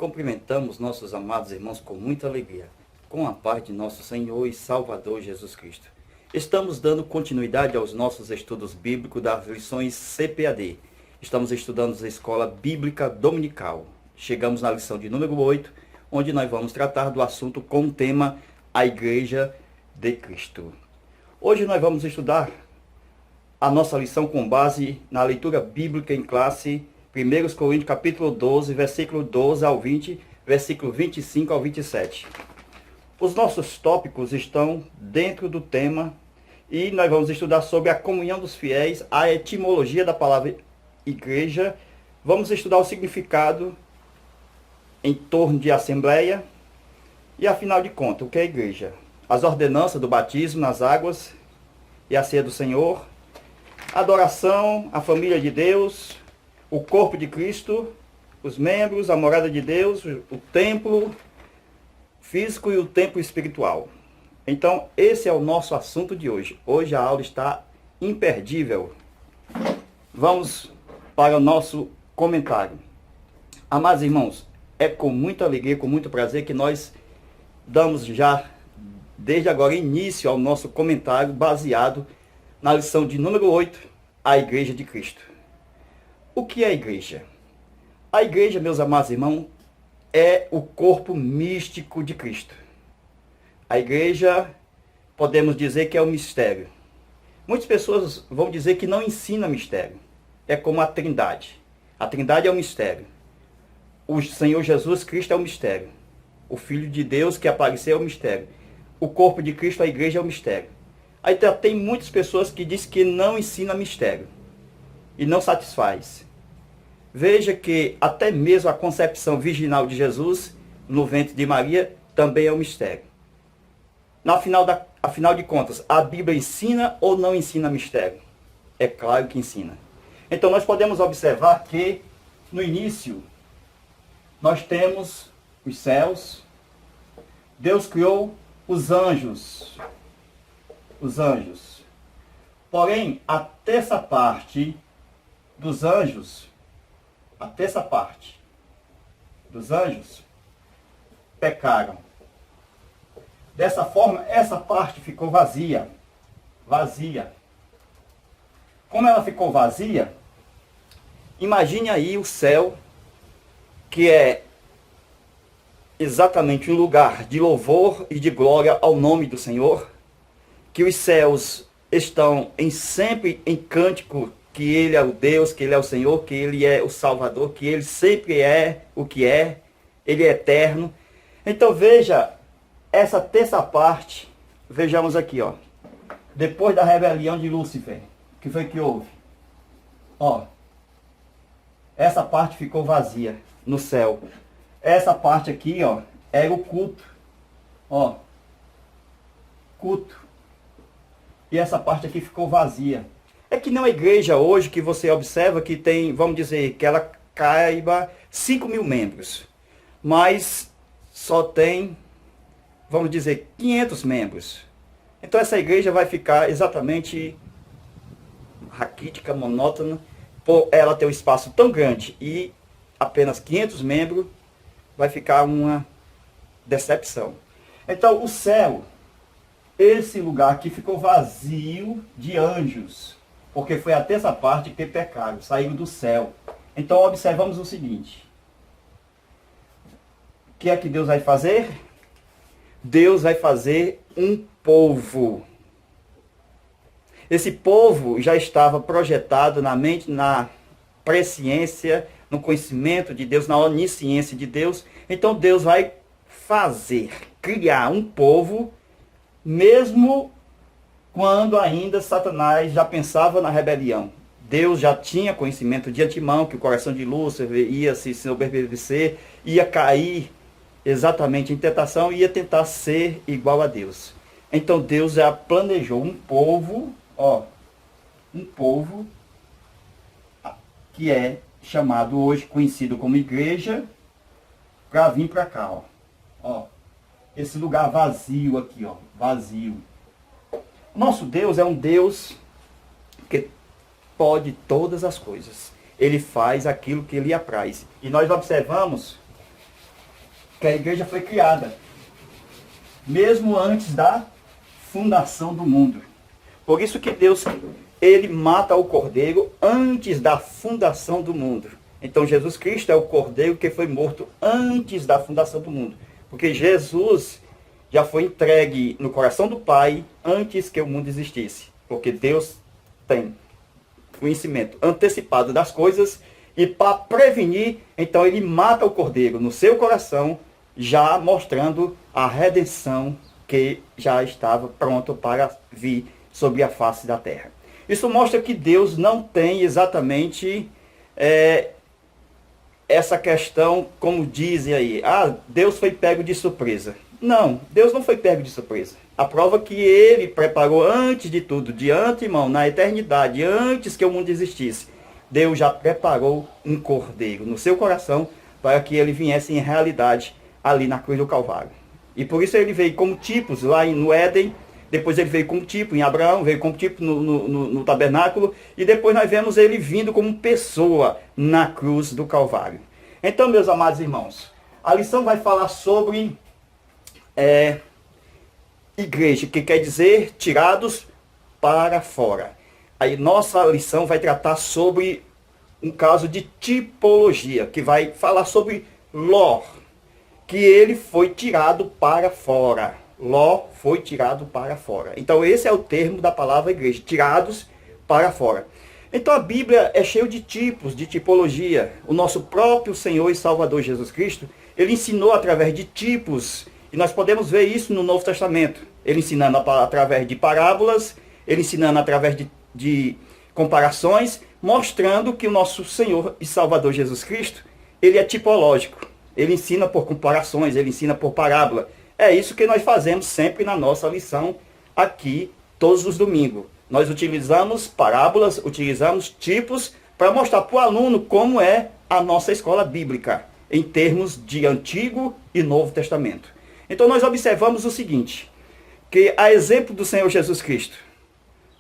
cumprimentamos nossos amados irmãos com muita alegria, com a paz de nosso Senhor e Salvador Jesus Cristo. Estamos dando continuidade aos nossos estudos bíblicos das lições CPAD. Estamos estudando a Escola Bíblica Dominical. Chegamos na lição de número 8, onde nós vamos tratar do assunto com o tema A Igreja de Cristo. Hoje nós vamos estudar a nossa lição com base na leitura bíblica em classe 1 Coríntios capítulo 12, versículo 12 ao 20, versículo 25 ao 27. Os nossos tópicos estão dentro do tema e nós vamos estudar sobre a comunhão dos fiéis, a etimologia da palavra igreja, vamos estudar o significado em torno de assembleia e, afinal de contas, o que é igreja? As ordenanças do batismo nas águas e a ceia do Senhor, a adoração, a família de Deus, o corpo de Cristo, os membros, a morada de Deus, o templo físico e o templo espiritual. Então, esse é o nosso assunto de hoje. Hoje a aula está imperdível. Vamos para o nosso comentário. Amados irmãos, é com muita alegria, com muito prazer que nós damos já, desde agora, início ao nosso comentário baseado na lição de número 8, a Igreja de Cristo. O que é a igreja? A igreja, meus amados irmãos, é o corpo místico de Cristo. A igreja, podemos dizer que é o mistério. Muitas pessoas vão dizer que não ensina mistério. É como a Trindade. A Trindade é o mistério. O Senhor Jesus Cristo é o mistério. O Filho de Deus que apareceu é o mistério. O corpo de Cristo, a igreja, é o mistério. Aí tem muitas pessoas que dizem que não ensina mistério e não satisfaz. Veja que até mesmo a concepção virginal de Jesus no ventre de Maria também é um mistério. Afinal de contas, a Bíblia ensina ou não ensina mistério? É claro que ensina. Então nós podemos observar que no início nós temos os céus, Deus criou os anjos. Os anjos. Porém, a terça parte dos anjos, pecaram. Dessa forma, essa parte ficou vazia. Como ela ficou vazia, imagine aí o céu, que é exatamente um lugar de louvor e de glória ao nome do Senhor, que os céus estão sempre em cântico, que Ele é o Deus, que Ele é o Senhor, que Ele é o Salvador, que Ele sempre é o que é, Ele é eterno. Então veja, essa terça parte, vejamos aqui, ó. Depois da rebelião de Lúcifer, o que foi que houve? Ó, essa parte ficou vazia no céu. Essa parte aqui, ó, era o culto. Ó, culto. E essa parte aqui ficou vazia. É que não a igreja hoje que você observa que tem, vamos dizer, que ela caiba 5.000 membros. Mas só tem, vamos dizer, 500 membros. Então essa igreja vai ficar exatamente raquítica, monótona, por ela ter um espaço tão grande e apenas 500 membros, vai ficar uma decepção. Então o céu, esse lugar aqui ficou vazio de anjos, porque foi a terça parte que pecaram, saíram do céu. Então observamos o seguinte: o que é que Deus vai fazer? Deus vai fazer um povo. Esse povo já estava projetado na mente, na presciência, no conhecimento de Deus, na onisciência de Deus. Então Deus vai criar um povo, mesmo quando ainda Satanás já pensava na rebelião. Deus já tinha conhecimento de antemão que o coração de Lúcifer ia se soberbecer, ia cair exatamente em tentação e ia tentar ser igual a Deus. Então Deus já planejou um povo, ó, um povo que é chamado hoje, conhecido como igreja, para vir para cá, ó. Ó, esse lugar vazio aqui, ó, vazio. Nosso Deus é um Deus que pode todas as coisas. Ele faz aquilo que lhe apraz. E nós observamos que a igreja foi criada, mesmo antes da fundação do mundo. Por isso que Deus, ele mata o cordeiro antes da fundação do mundo. Então Jesus Cristo é o cordeiro que foi morto antes da fundação do mundo. Porque Jesus já foi entregue no coração do Pai antes que o mundo existisse. Porque Deus tem conhecimento antecipado das coisas e para prevenir, então ele mata o cordeiro no seu coração, já mostrando a redenção que já estava pronto para vir sobre a face da terra. Isso mostra que Deus não tem exatamente essa questão, como dizem aí, Deus foi pego de surpresa. Não, Deus não foi pego de surpresa. A prova que ele preparou antes de tudo, de antemão, na eternidade, antes que o mundo existisse, Deus já preparou um cordeiro no seu coração para que ele viesse em realidade ali na cruz do Calvário. E por isso ele veio como tipos lá no Éden, depois ele veio como tipo em Abraão, veio como tipo no tabernáculo, e depois nós vemos ele vindo como pessoa na cruz do Calvário. Então, meus amados irmãos, a lição vai falar sobre igreja, que quer dizer tirados para fora. Aí nossa lição vai tratar sobre um caso de tipologia, que vai falar sobre Ló, que ele foi tirado para fora. Ló foi tirado para fora. Então esse é o termo da palavra igreja, tirados para fora. Então a Bíblia é cheia de tipos, de tipologia. O nosso próprio Senhor e Salvador Jesus Cristo, ele ensinou através de tipos. E nós podemos ver isso no Novo Testamento. Ele ensinando através de parábolas, ele ensinando através de comparações, mostrando que o nosso Senhor e Salvador Jesus Cristo, ele é tipológico. Ele ensina por comparações, ele ensina por parábola. É isso que nós fazemos sempre na nossa lição aqui, todos os domingos. Nós utilizamos parábolas, utilizamos tipos para mostrar para o aluno como é a nossa escola bíblica, em termos de Antigo e Novo Testamento. Então nós observamos o seguinte, que a exemplo do Senhor Jesus Cristo,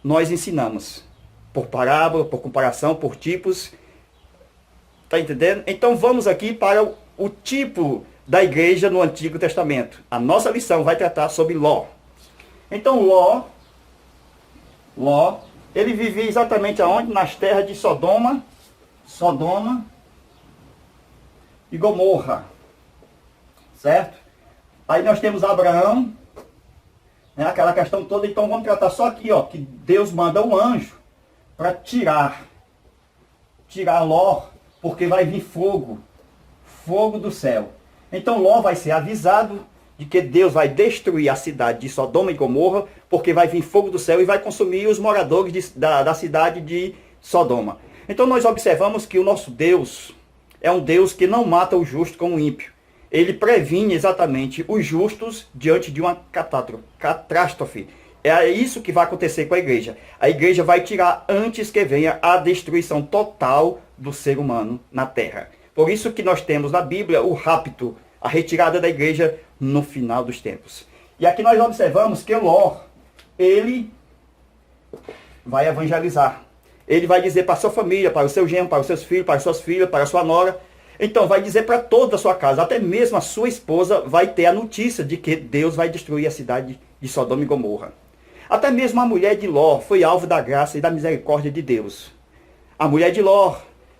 nós ensinamos por parábola, por comparação, por tipos. Está entendendo? Então vamos aqui para o tipo da igreja no Antigo Testamento. A nossa lição vai tratar sobre Ló. Então Ló, ele vivia exatamente aonde? Nas terras de Sodoma e Gomorra. Certo? Aí nós temos Abraão, né, aquela questão toda. Então vamos tratar só aqui, ó, que Deus manda um anjo para tirar Ló, porque vai vir fogo do céu. Então Ló vai ser avisado de que Deus vai destruir a cidade de Sodoma e Gomorra, porque vai vir fogo do céu e vai consumir os moradores da cidade de Sodoma. Então nós observamos que o nosso Deus é um Deus que não mata o justo como o ímpio. Ele previne exatamente os justos diante de uma catástrofe. É isso que vai acontecer com a igreja. A igreja vai tirar antes que venha a destruição total do ser humano na terra. Por isso que nós temos na Bíblia o rapto, a retirada da igreja no final dos tempos. E aqui nós observamos que Ló, ele vai evangelizar. Ele vai dizer para a sua família, para o seu genro, para os seus filhos, para as suas filhas, para a sua nora. Então vai dizer para toda a sua casa, até mesmo a sua esposa vai ter a notícia de que Deus vai destruir a cidade de Sodoma e Gomorra. Até mesmo a mulher de Ló foi alvo da graça e da misericórdia de Deus. A mulher de Ló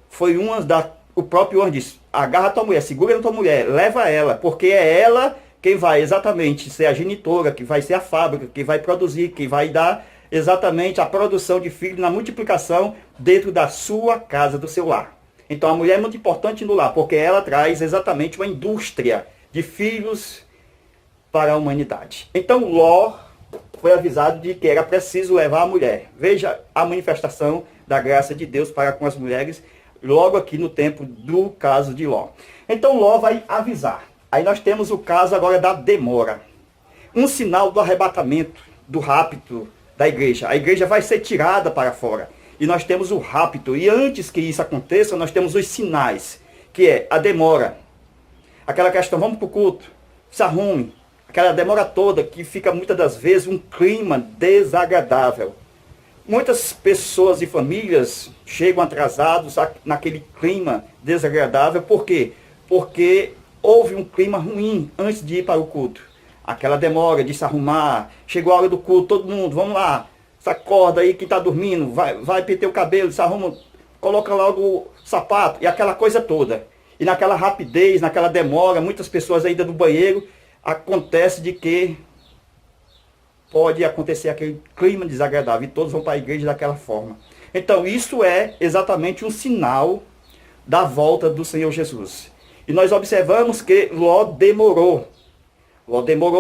foi o próprio anjo disse, agarra a tua mulher, segura a tua mulher, leva ela, porque é ela quem vai exatamente ser a genitora, que vai ser a fábrica, que vai produzir, que vai dar exatamente a produção de filhos na multiplicação dentro da sua casa, do seu lar. Então a mulher é muito importante no lar, porque ela traz exatamente uma indústria de filhos para a humanidade. Então Ló foi avisado de que era preciso levar a mulher. Veja a manifestação da graça de Deus para com as mulheres, logo aqui no tempo do caso de Ló. Então Ló vai avisar. Aí nós temos o caso agora da demora. Um sinal do arrebatamento, do rapto da igreja. A igreja vai ser tirada para fora. E nós temos o rapto. E antes que isso aconteça, nós temos os sinais, que é a demora. Aquela questão, vamos para o culto, se arrume. Aquela demora toda, que fica muitas das vezes um clima desagradável. Muitas pessoas e famílias chegam atrasados naquele clima desagradável. Por quê? Porque houve um clima ruim antes de ir para o culto. Aquela demora de se arrumar, chegou a hora do culto, todo mundo, vamos lá, sacorda aí que está dormindo, vai pentear o cabelo, se arruma, coloca logo o sapato, e aquela coisa toda. E naquela rapidez, naquela demora, muitas pessoas ainda no banheiro, acontece de que pode acontecer aquele clima desagradável, e todos vão para a igreja daquela forma. Então isso é exatamente um sinal da volta do Senhor Jesus. E nós observamos que Ló demorou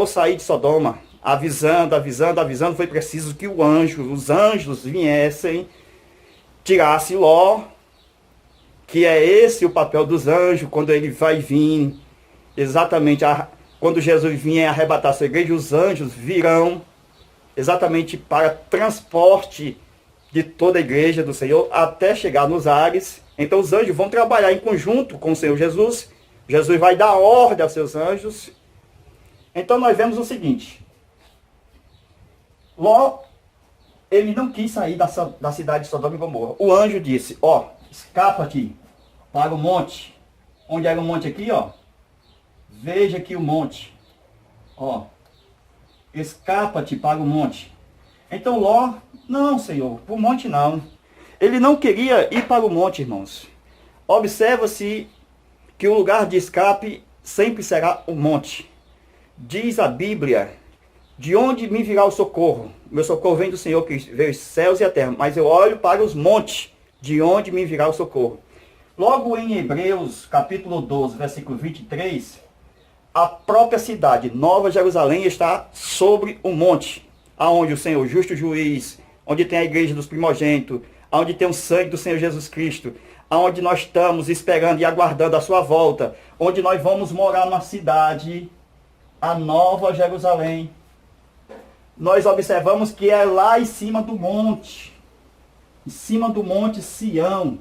sair de Sodoma, avisando, foi preciso que os anjos viessem, tirasse Ló, que é esse o papel dos anjos, quando ele vai vir, exatamente, quando Jesus vier arrebatar a sua igreja, os anjos virão exatamente para transporte de toda a igreja do Senhor, até chegar nos ares. Então os anjos vão trabalhar em conjunto com o Senhor Jesus, Jesus vai dar ordem aos seus anjos. Então nós vemos o seguinte, Ló, ele não quis sair da cidade de Sodoma e Gomorra. O anjo disse, escapa-te para o monte. Onde era o monte aqui, veja aqui o monte. Escapa-te para o monte. Então Ló, não, Senhor, para o monte não. Ele não queria ir para o monte, irmãos. Observa-se que o lugar de escape sempre será o monte. Diz a Bíblia, de onde me virá o socorro? Meu socorro vem do Senhor que veio os céus e a terra, mas eu olho para os montes, de onde me virá o socorro. Logo em Hebreus, capítulo 12, versículo 23, a própria cidade, Nova Jerusalém, está sobre o monte, aonde o Senhor, justo juiz, onde tem a igreja dos primogênitos, onde tem o sangue do Senhor Jesus Cristo, aonde nós estamos esperando e aguardando a sua volta, onde nós vamos morar na cidade, a Nova Jerusalém. Nós observamos que é lá em cima do monte Sião.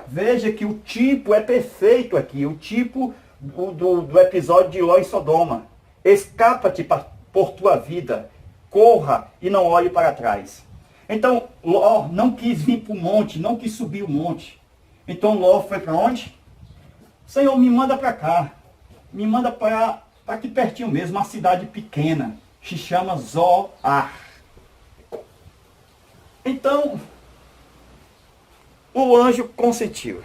Veja que o tipo é perfeito aqui, o tipo do episódio de Ló em Sodoma. Escapa-te por tua vida, corra e não olhe para trás. Então Ló não quis vir para o monte, não quis subir o monte. Então Ló foi para onde? Senhor, me manda para cá, me manda para aqui pertinho mesmo, uma cidade pequena, se chama Zoar. Então o anjo consentiu.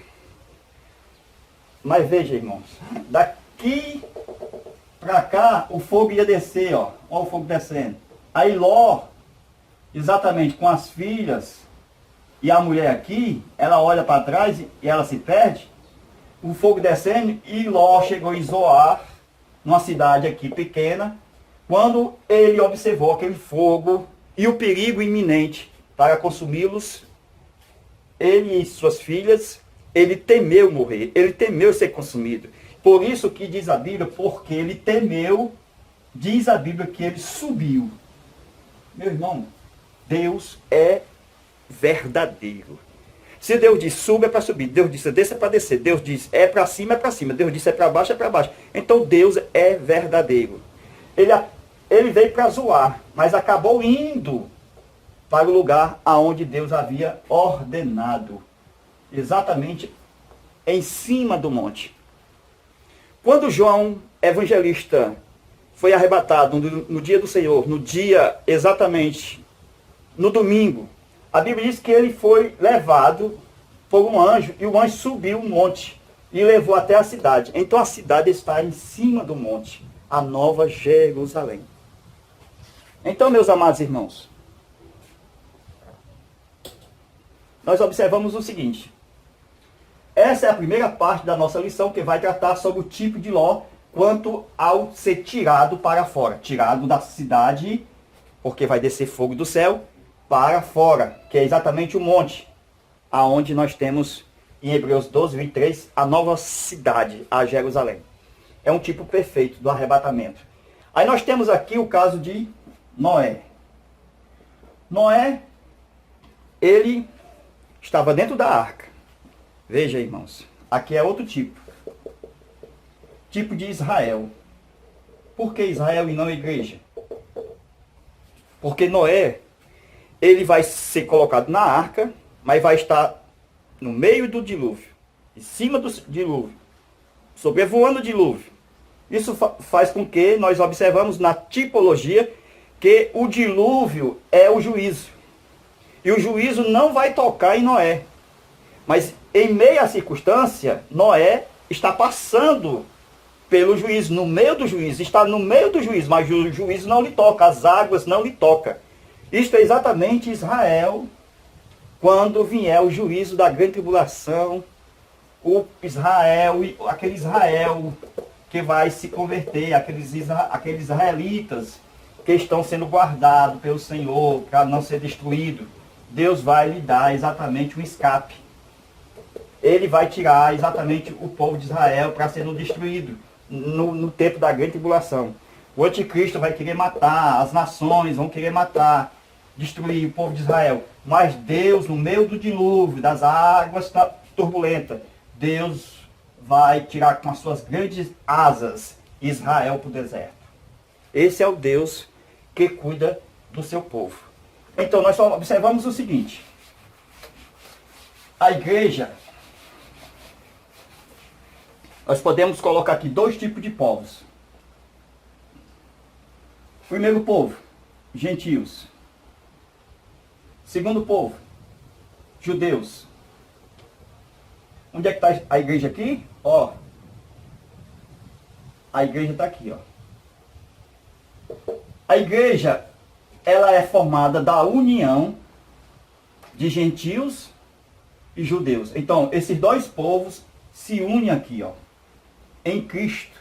Mas veja, irmãos, daqui para cá o fogo ia descer, ó o fogo descendo. Aí Ló, exatamente com as filhas e a mulher aqui, ela olha para trás e ela se perde. O fogo descendo e Ló chegou em Zoar, numa cidade aqui pequena, quando ele observou aquele fogo e o perigo iminente para consumi-los, ele e suas filhas, ele temeu morrer, ele temeu ser consumido. Por isso que diz a Bíblia, porque ele temeu, diz a Bíblia que ele subiu. Meu irmão, Deus é verdadeiro. Se Deus diz suba é para subir, Deus diz desça é para descer, Deus diz é para cima, Deus diz é para baixo, é para baixo. Então Deus é verdadeiro. Ele veio para Zoar, mas acabou indo para o lugar aonde Deus havia ordenado. Exatamente em cima do monte. Quando João, evangelista, foi arrebatado no dia do Senhor, no dia exatamente, no domingo, a Bíblia diz que ele foi levado por um anjo, e o anjo subiu o monte e levou até a cidade. Então a cidade está em cima do monte, a Nova Jerusalém. Então, meus amados irmãos, nós observamos o seguinte. Essa é a primeira parte da nossa lição, que vai tratar sobre o tipo de Ló quanto ao ser tirado para fora. Tirado da cidade, porque vai descer fogo do céu, para fora, que é exatamente o monte, aonde nós temos, em Hebreus 12, 23, a nova cidade, a Jerusalém. É um tipo perfeito do arrebatamento. Aí nós temos aqui o caso de Noé. Noé, ele estava dentro da arca. Veja, irmãos, aqui é outro tipo. Tipo de Israel. Por que Israel e não a igreja? Porque Noé, ele vai ser colocado na arca, mas vai estar no meio do dilúvio, em cima do dilúvio, sobrevoando o dilúvio. Isso faz com que nós observamos na tipologia que o dilúvio é o juízo. E o juízo não vai tocar em Noé. Mas em meio à circunstância, Noé está passando pelo juízo, no meio do juízo, está no meio do juízo, mas o juízo não lhe toca, as águas não lhe tocam. Isto é exatamente Israel, quando vier o juízo da grande tribulação, aquele Israel que vai se converter, aqueles israelitas que estão sendo guardados pelo Senhor para não ser destruído, Deus vai lhe dar exatamente um escape. Ele vai tirar exatamente o povo de Israel para ser destruído no tempo da grande tribulação. O anticristo vai querer matar, as nações vão querer matar, destruir o povo de Israel. Mas Deus, no meio do dilúvio, das águas turbulentas, Deus vai tirar com as suas grandes asas Israel para o deserto. Esse é o Deus que cuida do seu povo. Então nós só observamos o seguinte. A igreja, nós podemos colocar aqui dois tipos de povos. Primeiro povo, gentios. Segundo povo, judeus. Onde é que está a igreja aqui? Ó, a igreja está aqui, ó. A igreja, ela é formada da união de gentios e judeus. Então, esses dois povos se unem aqui, ó, em Cristo.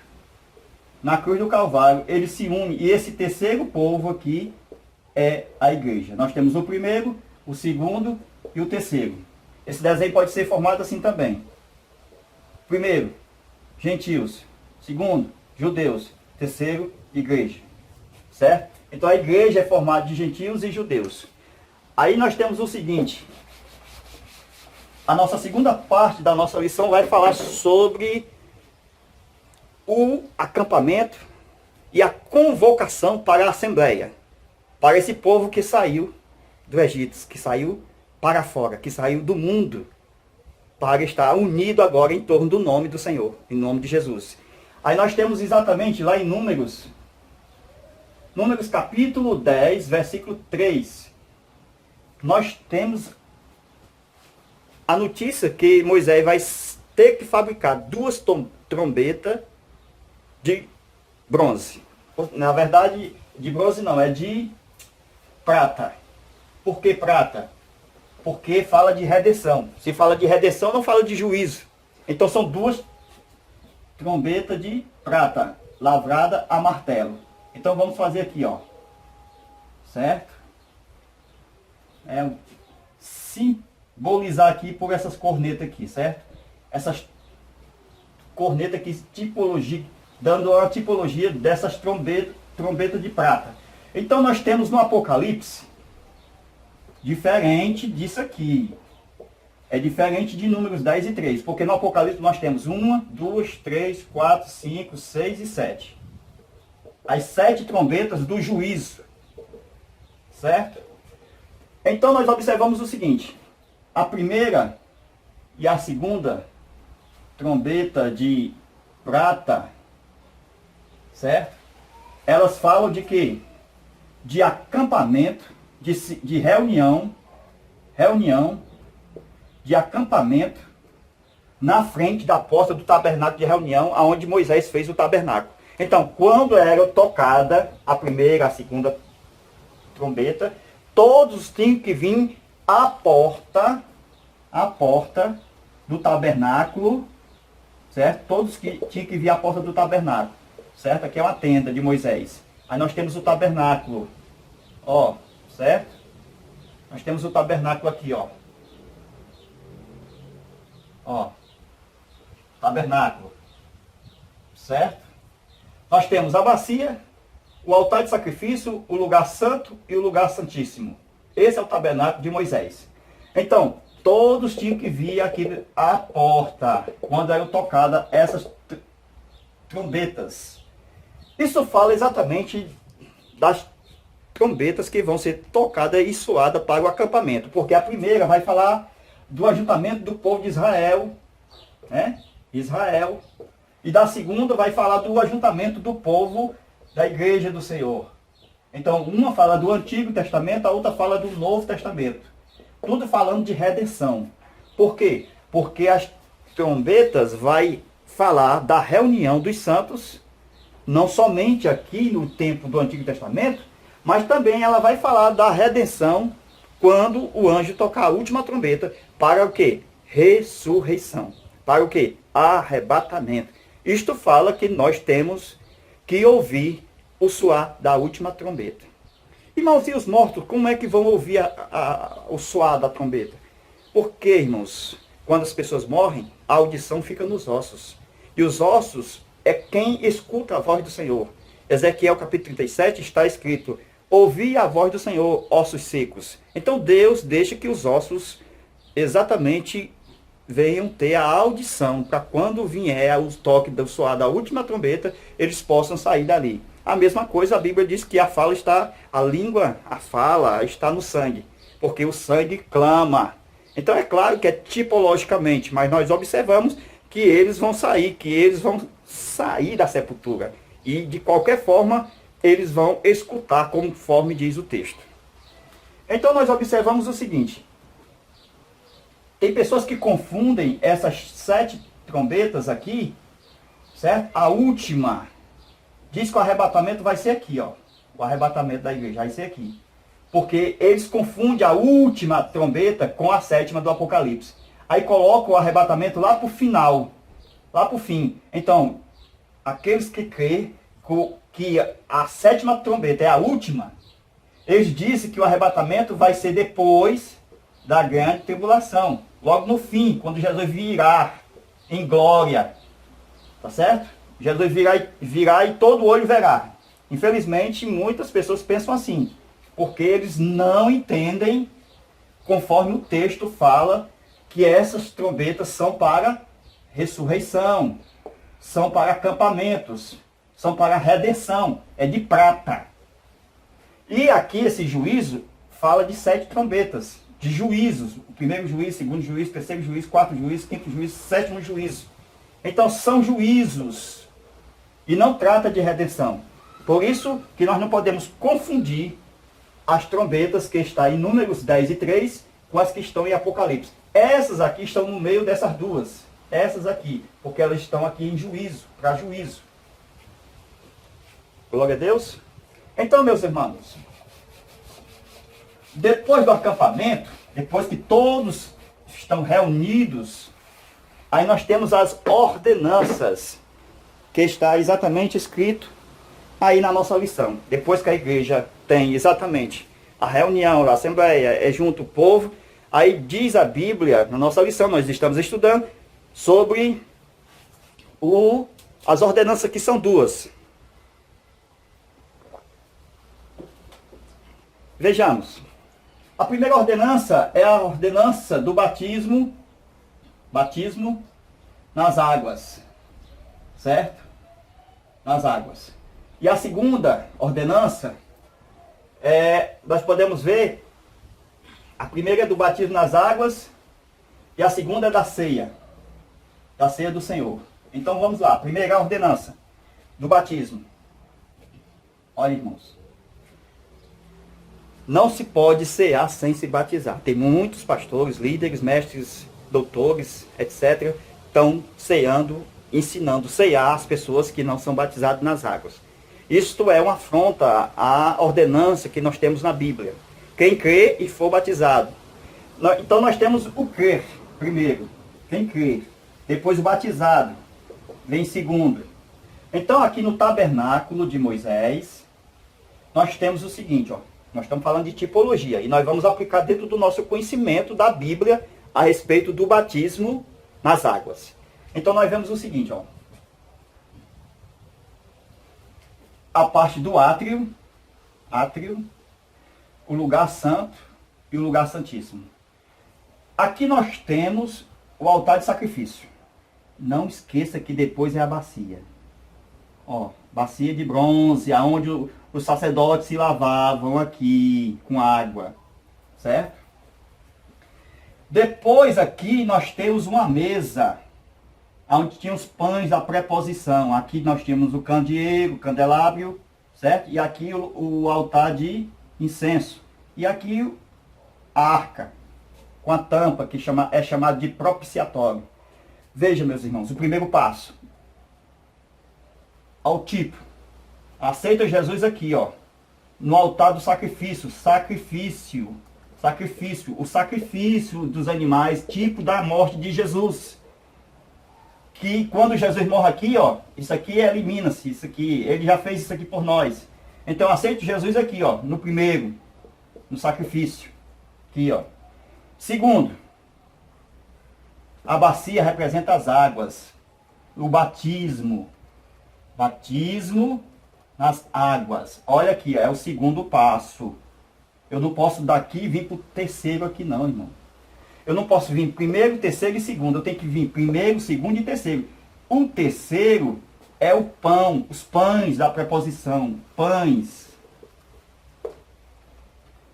Na cruz do Calvário, eles se unem. E esse terceiro povo aqui é a igreja. Nós temos o primeiro, o segundo e o terceiro. Esse desenho pode ser formado assim também. Primeiro, gentios. Segundo, judeus. Terceiro, igreja. Certo? Então a igreja é formada de gentios e judeus. Aí nós temos o seguinte. A nossa segunda parte da nossa lição vai falar sobre o acampamento e a convocação para a Assembleia. Para esse povo que saiu do Egito, que saiu para fora, que saiu do mundo, para estar unido agora em torno do nome do Senhor, em nome de Jesus. Aí nós temos exatamente lá em Números capítulo 10, versículo 3. Nós temos a notícia que Moisés vai ter que fabricar duas trombetas de bronze. Na verdade, de bronze não, é de prata. Por que prata? Porque fala de redenção. Se fala de redenção, não fala de juízo. Então são duas trombetas de prata, lavrada a martelo. Então vamos fazer aqui, ó. Certo? Simbolizar aqui por essas cornetas aqui, certo? Essas cornetas aqui, tipologia, dando a tipologia dessas trombetas de prata. Então nós temos no Apocalipse, diferente disso aqui. É diferente de Números 10 e 3. Porque no Apocalipse nós temos 1, 2, 3, 4, 5, 6 e 7. As 7 trombetas do juízo. Certo? Então nós observamos o seguinte. A primeira e a segunda trombeta de prata, certo? Elas falam de quê? De acampamento, de reunião, de acampamento na frente da porta do tabernáculo de reunião, aonde Moisés fez o tabernáculo. Então, quando era tocada a primeira, a segunda trombeta, todos tinham que vir à porta do tabernáculo, certo? Todos tinham que vir à porta do tabernáculo, certo? Aqui é uma tenda de Moisés. Aí nós temos o tabernáculo, ó, certo? Nós temos o tabernáculo aqui, ó. Ó, tabernáculo, certo? Nós temos a bacia, o altar de sacrifício, o lugar santo e o lugar santíssimo. Esse é o tabernáculo de Moisés. Então, todos tinham que vir aqui à porta, quando eram tocadas essas trombetas. Isso fala exatamente das trombetas que vão ser tocadas e soadas para o acampamento. Porque a primeira vai falar do ajuntamento do povo de Israel, né? Israel. E da segunda vai falar do ajuntamento do povo da igreja do Senhor. Então, uma fala do Antigo Testamento, a outra fala do Novo Testamento. Tudo falando de redenção. Por quê? Porque as trombetas vai falar da reunião dos santos, não somente aqui no tempo do Antigo Testamento, mas também ela vai falar da redenção quando o anjo tocar a última trombeta para o quê? Ressurreição. Para o quê? Arrebatamento. Isto fala que nós temos que ouvir o soar da última trombeta. Irmãos, e os mortos, como é que vão ouvir o soar da trombeta? Porque, irmãos, quando as pessoas morrem, a audição fica nos ossos. E os ossos é quem escuta a voz do Senhor. Ezequiel capítulo 37 está escrito: ouvi a voz do Senhor, ossos secos. Então Deus deixa que os ossos exatamente venham ter a audição, para quando vier o toque do soar da última trombeta, eles possam sair dali. A mesma coisa, a Bíblia diz que a fala está no sangue, porque o sangue clama. Então é claro que é tipologicamente, mas nós observamos que eles vão sair da sepultura. E de qualquer forma, eles vão escutar, conforme diz o texto. Então nós observamos o seguinte: tem pessoas que confundem essas 7 trombetas aqui, certo? A última diz que o arrebatamento vai ser aqui, ó. O arrebatamento da igreja vai ser aqui. Porque eles confundem a última trombeta com a 7ª do Apocalipse. Aí colocam o arrebatamento lá para o final, lá para o fim. Então, aqueles que creem que a 7ª trombeta é a última, eles dizem que o arrebatamento vai ser depois da grande tribulação. Logo no fim, quando Jesus virar em glória. Tá certo? Jesus virá e todo olho verá. Infelizmente, muitas pessoas pensam assim, porque eles não entendem, conforme o texto fala, que essas trombetas são para ressurreição, são para acampamentos, são para redenção, é de prata. E aqui esse juízo fala de 7 trombetas, de juízos. O primeiro juízo, segundo juízo, terceiro juízo, quarto juízo, quinto juízo, 7º juízo. Então são juízos. E não trata de redenção. Por isso que nós não podemos confundir as trombetas que estão em Números 10 e 3 com as que estão em Apocalipse. Essas aqui estão no meio dessas duas. Essas aqui. Porque elas estão aqui em juízo, para juízo. Glória a Deus. Então, meus irmãos, depois do acampamento, depois que todos estão reunidos, aí nós temos as ordenanças, que está exatamente escrito aí na nossa lição. Depois que a igreja tem exatamente a reunião, a assembleia, é junto o povo, aí diz a Bíblia, na nossa lição, nós estamos estudando, sobre as ordenanças, que são 2. Vejamos. A primeira ordenança é a ordenança do batismo nas águas. Certo? Nas águas. E a segunda ordenança, nós podemos ver, a primeira é do batismo nas águas, e a segunda é da ceia do Senhor. Então vamos lá, primeira ordenança do batismo. Olha, irmãos, não se pode cear sem se batizar. Tem muitos pastores, líderes, mestres, doutores, etc., estão ceando, ensinando a cear as pessoas que não são batizadas nas águas. Isto é uma afronta à ordenança que nós temos na Bíblia. Quem crê e for batizado. Então nós temos o crer primeiro. Quem crê. Depois o batizado. Vem segundo. Então aqui no tabernáculo de Moisés, nós temos o seguinte, ó. Nós estamos falando de tipologia. E nós vamos aplicar dentro do nosso conhecimento da Bíblia a respeito do batismo nas águas. Então nós vemos o seguinte, ó. A parte do átrio, o lugar santo e o lugar santíssimo. Aqui nós temos o altar de sacrifício. Não esqueça que depois é a bacia. Ó, bacia de bronze, aonde os sacerdotes se lavavam aqui com água, certo? Depois aqui nós temos uma mesa. onde tinha os pães da preposição. Aqui nós tínhamos o candeeiro, o candelabro, certo? E aqui o altar de incenso. E aqui a arca, com a tampa, que é chamada de propiciatório. Veja, meus irmãos, o primeiro passo. Ao tipo. Aceita Jesus aqui, ó. No altar do sacrifício. Sacrifício. O sacrifício dos animais, tipo da morte de Jesus. Que quando Jesus morre aqui, ó, isso aqui elimina-se, isso aqui, ele já fez isso aqui por nós. Então aceite Jesus aqui, ó, no primeiro, no sacrifício. Aqui, ó. Segundo, a bacia representa as águas. O batismo. Batismo nas águas. Olha aqui, é o segundo passo. Eu não posso daqui vir para o terceiro aqui não, irmão. Eu não posso vir primeiro, terceiro e segundo. Eu tenho que vir primeiro, segundo e terceiro. O terceiro é o pão, os pães da preposição. Pães.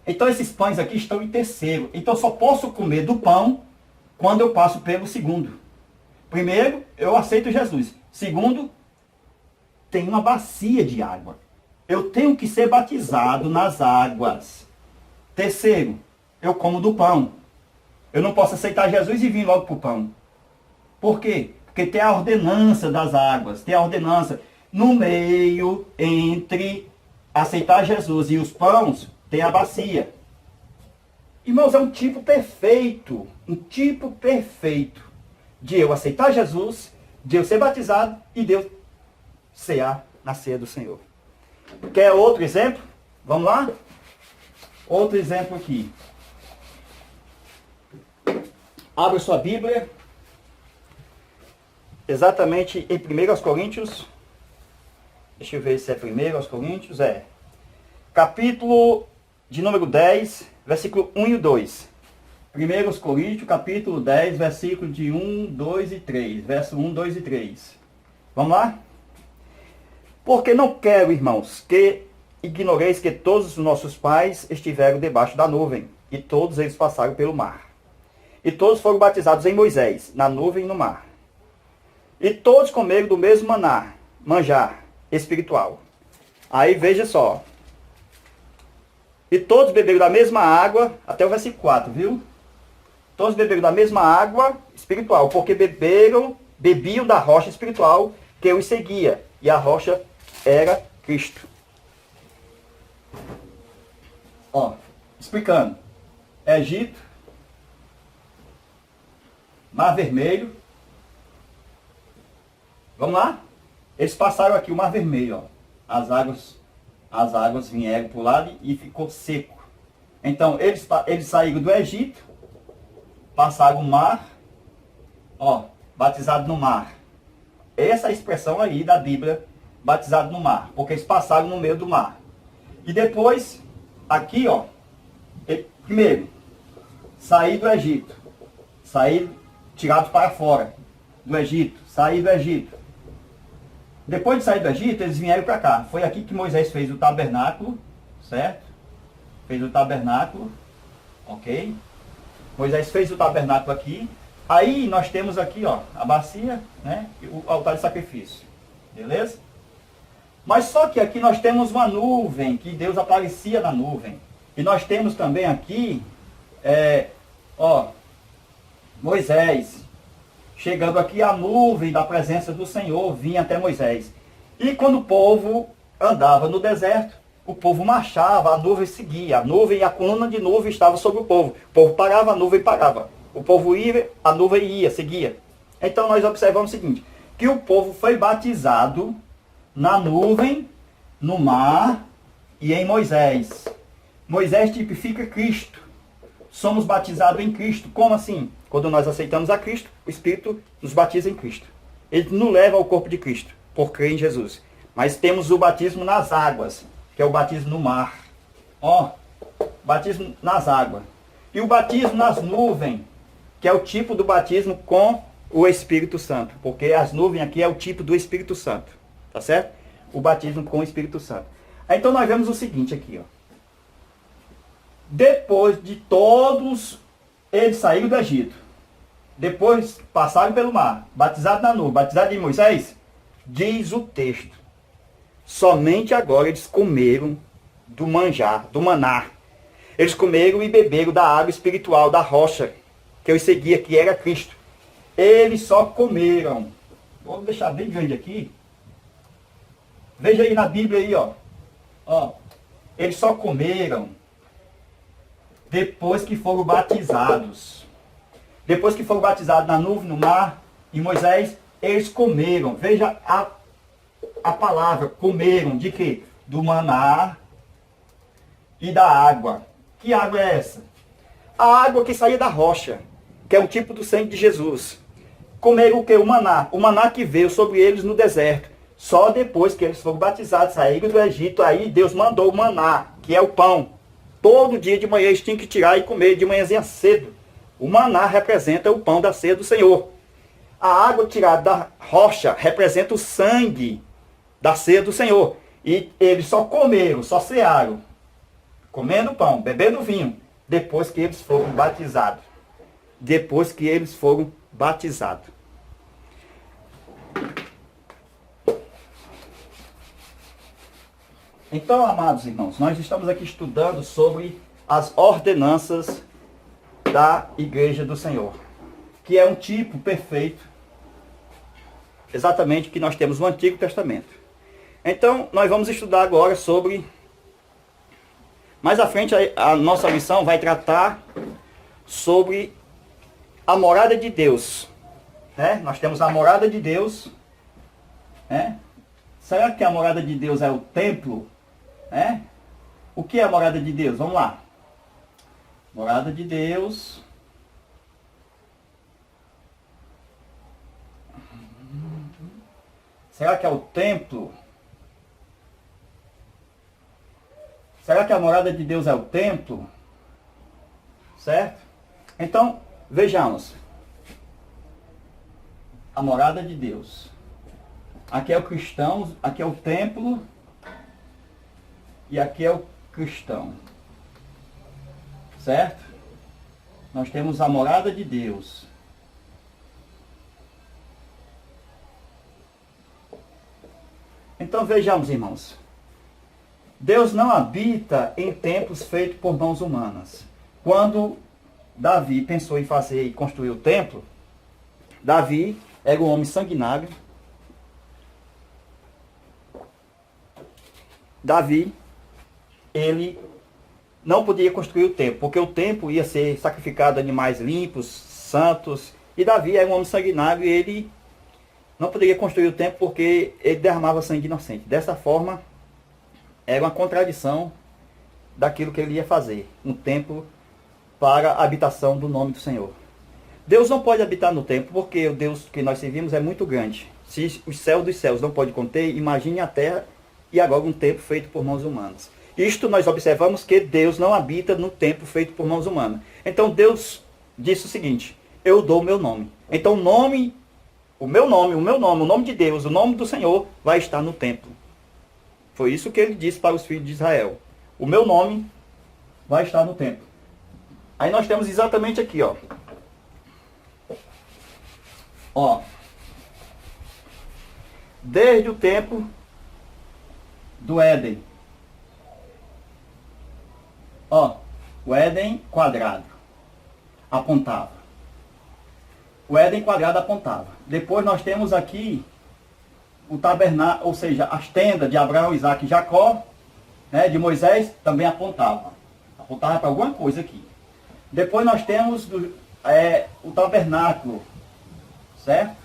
Então esses pães aqui estão em terceiro. Então eu só posso comer do pão quando eu passo pelo segundo. Primeiro, eu aceito Jesus. Segundo, tem uma bacia de água. Eu tenho que ser batizado nas águas. Terceiro, eu como do pão. Eu não posso aceitar Jesus e vir logo para o pão. Por quê? Porque tem a ordenança das águas. Tem a ordenança. No meio, entre aceitar Jesus e os pães, tem a bacia. Irmãos, é um tipo perfeito. Um tipo perfeito de eu aceitar Jesus, de eu ser batizado e de eu cear na ceia do Senhor. Quer outro exemplo? Vamos lá? Outro exemplo aqui. Abra sua Bíblia. Exatamente em 1 Coríntios. Deixa eu ver se é 1 Coríntios. É. Capítulo de número 10, versículo 1 e 2. 1 Coríntios, capítulo 10, versículo de 1, 2 e 3. Verso 1, 2 e 3. Vamos lá? Porque não quero, irmãos, que ignoreis que todos os nossos pais estiveram debaixo da nuvem, e todos eles passaram pelo mar. E todos foram batizados em Moisés, na nuvem e no mar. E todos comeram do mesmo manjar espiritual. Aí veja só. E todos beberam da mesma água, até o versículo 4, viu? Todos beberam da mesma água espiritual, porque bebiam da rocha espiritual que os seguia. E a rocha era Cristo. Ó, explicando. Egito, Mar Vermelho. Vamos lá? Eles passaram aqui o Mar Vermelho, ó. As águas vieram para o lado e ficou seco. Então, eles saíram do Egito, passaram o mar, ó, batizado no mar. Essa é a expressão aí da Bíblia, batizado no mar, porque eles passaram no meio do mar. E depois, aqui, ó, primeiro, sair do Egito, sair tirados para fora do Egito, sair do Egito. Depois de sair do Egito, eles vieram para cá. Foi aqui que Moisés fez o tabernáculo, certo? Fez o tabernáculo, ok? Moisés fez o tabernáculo aqui. Aí nós temos aqui, ó, a bacia, né? E o altar de sacrifício, beleza? Mas só que aqui nós temos uma nuvem, que Deus aparecia na nuvem. E nós temos também aqui, ó, Moisés. Chegando aqui, a nuvem da presença do Senhor vinha até Moisés. E quando o povo andava no deserto, o povo marchava, a nuvem seguia. A nuvem e a coluna de nuvem estava sobre o povo. O povo parava, a nuvem parava. O povo ia, a nuvem ia, seguia. Então nós observamos o seguinte, que o povo foi batizado na nuvem, no mar e em Moisés. Moisés tipifica Cristo. Somos batizados em Cristo. Como assim? Quando nós aceitamos a Cristo, o Espírito nos batiza em Cristo. Ele nos leva ao corpo de Cristo, por crer em Jesus. Mas temos o batismo nas águas, que é o batismo no mar. Ó, batismo nas águas. E o batismo nas nuvens, que é o tipo do batismo com o Espírito Santo. Porque as nuvens aqui é o tipo do Espírito Santo. Tá certo? O batismo com o Espírito Santo. Então nós vemos o seguinte aqui, ó. Depois de todos eles saíram do Egito, depois passaram pelo mar, batizado na nuvem, batizado em Moisés, diz o texto, somente agora eles comeram do manjar, do maná. Eles comeram e beberam da água espiritual, da rocha, que eu seguia, que era Cristo. Eles só comeram. Vou deixar bem grande aqui. Veja aí na Bíblia aí, ó. Eles só comeram depois que foram batizados. Depois que foram batizados na nuvem, no mar, em Moisés, eles comeram. Veja a palavra, comeram de quê? Do maná e da água. Que água é essa? A água que saía da rocha, que é um tipo do sangue de Jesus. Comeram o quê? O maná. O maná que veio sobre eles no deserto. Só depois que eles foram batizados, saíram do Egito, aí Deus mandou o maná, que é o pão. Todo dia de manhã eles tinham que tirar e comer de manhãzinha cedo. O maná representa o pão da ceia do Senhor. A água tirada da rocha representa o sangue da ceia do Senhor. E eles só comeram, só cearam, comendo pão, bebendo vinho, depois que eles foram batizados. Depois que eles foram batizados. Então, amados irmãos, nós estamos aqui estudando sobre as ordenanças da Igreja do Senhor, que é um tipo perfeito, exatamente, que nós temos no Antigo Testamento. Então, nós vamos estudar agora sobre... Mais à frente, a nossa lição vai tratar sobre a morada de Deus. Né? Nós temos a morada de Deus. Né? Será que a morada de Deus é o templo? Né? O que é a morada de Deus? Vamos lá. Morada de Deus. Será que é o templo? Será que a morada de Deus é o templo? Certo? Então, vejamos. A morada de Deus. Aqui é o cristão, aqui é o templo. E aqui é o cristão. Certo? Nós temos a morada de Deus. Então vejamos, irmãos. Deus não habita em templos feitos por mãos humanas. Quando Davi pensou em fazer e construir o templo, Davi era um homem sanguinário. Davi, ele não podia construir o templo, porque o templo ia ser sacrificado animais limpos, santos, e Davi era um homem sanguinário e ele não poderia construir o templo porque ele derramava sangue inocente. Dessa forma, era uma contradição daquilo que ele ia fazer, um templo para a habitação do nome do Senhor. Deus não pode habitar no templo, porque o Deus que nós servimos é muito grande. Se os céus dos céus não pode conter, imagine a terra e agora um templo feito por mãos humanas. Isto nós observamos que Deus não habita no templo feito por mãos humanas. Então Deus disse o seguinte: eu dou o meu nome. Então o nome de Deus, o nome do Senhor vai estar no templo. Foi isso que ele disse para os filhos de Israel. O meu nome vai estar no templo. Aí nós temos exatamente aqui, ó. Ó. Desde o tempo do Éden. Ó, o Éden quadrado apontava. O Éden quadrado apontava. Depois nós temos aqui o tabernáculo, ou seja, as tendas de Abraão, Isaac e Jacó, né, de Moisés, também apontava. Apontava para alguma coisa aqui. Depois nós temos o tabernáculo, certo?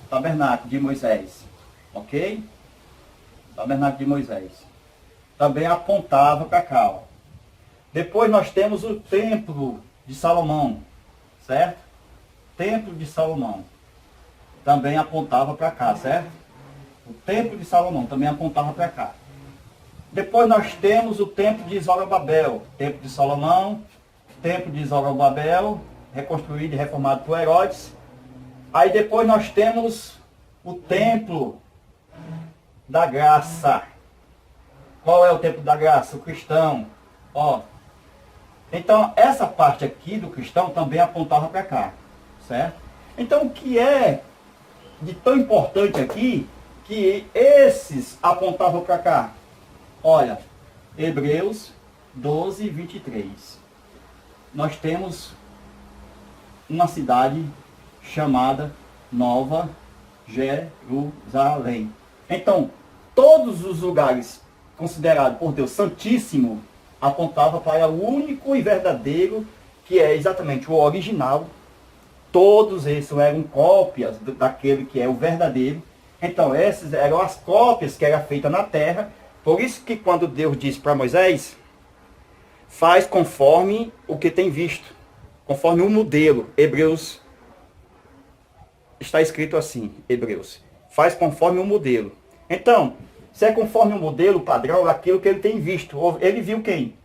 O tabernáculo de Moisés, ok? O tabernáculo de Moisés. Também apontava para cá, ó. Depois nós temos o templo de Salomão, certo? Templo de Salomão. Também apontava para cá, certo? O templo de Salomão também apontava para cá. Depois nós temos o templo de Zorobabel. Templo de Salomão, templo de Zorobabel, reconstruído e reformado por Herodes. Aí depois nós temos o templo da graça. Qual é o templo da graça? O cristão. Ó. Então essa parte aqui do cristão também apontava para cá. certo? Então, o que é de tão importante aqui, que esses apontavam para cá? Olha, Hebreus 12, 23. Nós temos uma cidade chamada Nova Jerusalém. Então, todos os lugares considerados por Deus santíssimo apontavam para o único e verdadeiro, que é exatamente o original. Todos esses eram cópias daquele que é o verdadeiro. Então, essas eram as cópias que eram feitas na terra. Por isso que quando Deus disse para Moisés, faz conforme o que tem visto, conforme o modelo. Hebreus, está escrito assim, Hebreus, faz conforme o modelo. Então, se é conforme o modelo, o padrão, aquilo que ele tem visto. Ele viu quem?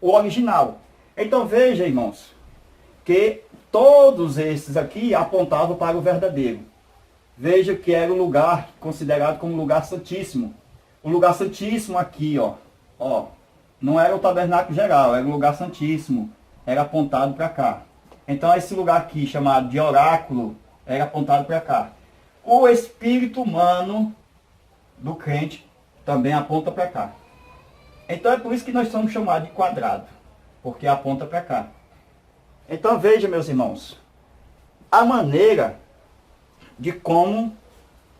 O original. Então veja, irmãos, que todos esses aqui apontavam para o verdadeiro. Veja que era o lugar considerado como lugar santíssimo. O lugar santíssimo aqui, ó, não era o tabernáculo geral, era o lugar santíssimo. Era apontado para cá. Então esse lugar aqui, chamado de oráculo, era apontado para cá. O espírito humano do crente também aponta para cá. Então é por isso que nós somos chamados de quadrado, porque aponta para cá. Então veja, meus irmãos, a maneira de como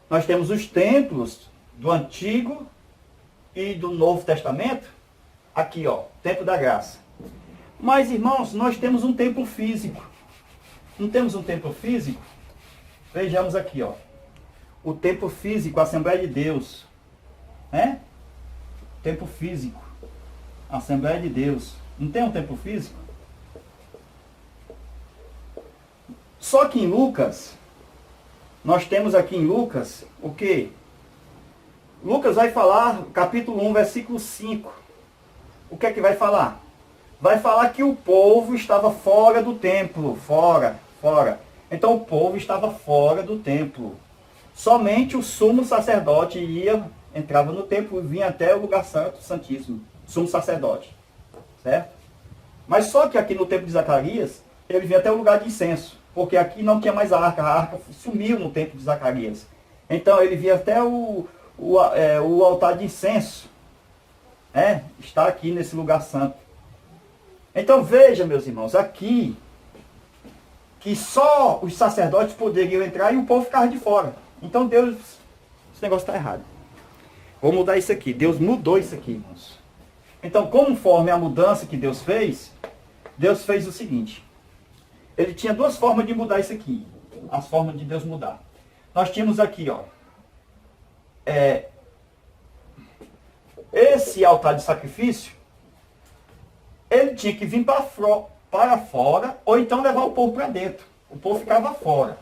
nós temos os templos do Antigo e do Novo Testamento, aqui ó, Templo da Graça. Mas irmãos, nós temos um templo físico. Não temos um templo físico? Vejamos aqui ó, o templo físico, a Assembleia de Deus, né? Templo físico, Assembleia de Deus. Não tem um templo físico? Só que em Lucas, nós temos aqui em Lucas, o quê? Lucas vai falar, capítulo 1, versículo 5. O que é que vai falar? Vai falar que o povo estava fora do templo, fora. Então o povo estava fora do templo. Somente o sumo sacerdote entrava no templo e vinha até o lugar santo, santíssimo. Sumo sacerdote. Certo? Mas só que aqui no templo de Zacarias, ele vinha até o lugar de incenso. Porque aqui não tinha mais a arca sumiu no templo de Zacarias. Então ele vinha até o altar de incenso. Está aqui nesse lugar santo. Então veja, meus irmãos, aqui, que só os sacerdotes poderiam entrar e o povo ficava de fora. Então Deus, esse negócio está errado. Vou mudar isso aqui. Deus mudou isso aqui, irmãos. Então, conforme a mudança que Deus fez o seguinte. Ele tinha duas formas de mudar isso aqui. As formas de Deus mudar. Nós tínhamos aqui, ó. Esse altar de sacrifício, ele tinha que vir para fora, ou então levar o povo para dentro. O povo ficava fora.